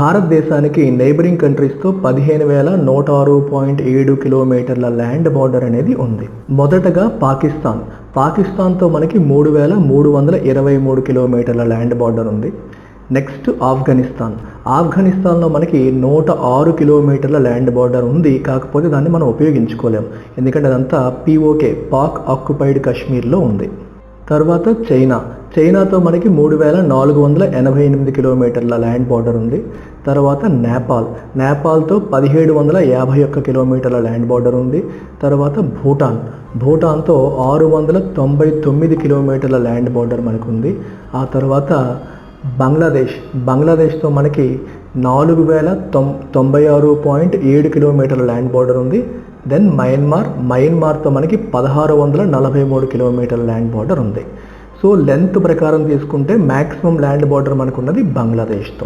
భారతదేశానికి నైబరింగ్ కంట్రీస్తో 15,106.7 కిలోమీటర్ల land border అనేది ఉంది. మొదటగా పాకిస్తాన్తో మనకి 3,323 కిలోమీటర్ల ల్యాండ్ బార్డర్ ఉంది. నెక్స్ట్ ఆఫ్ఘనిస్తాన్లో మనకి 106 కిలోమీటర్ల ల్యాండ్ బార్డర్ ఉంది. కాకపోతే దాన్ని మనం ఉపయోగించుకోలేం, ఎందుకంటే అదంతా POK పాక్ ఆక్యుపైడ్ కాశ్మీర్లో ఉంది. తర్వాత చైనాతో మనకి 3,488 కిలోమీటర్ల ల్యాండ్ బార్డర్ ఉంది. తర్వాత నేపాల్తో 1,751 కిలోమీటర్ల ల్యాండ్ బార్డర్ ఉంది. తర్వాత భూటాన్తో 699 కిలోమీటర్ల ల్యాండ్ బార్డర్ మనకు ఉంది. ఆ తర్వాత బంగ్లాదేశ్తో మనకి 4,096.7 కిలోమీటర్ల ల్యాండ్ బార్డర్ ఉంది. దెన్ మయన్మార్తో మనకి 1,643 కిలోమీటర్ల ల్యాండ్ బార్డర్ ఉంది. సో లెంత్ ప్రకారం తీసుకుంటే మ్యాక్సిమం ల్యాండ్ బార్డర్ మనకున్నది బంగ్లాదేశ్తో.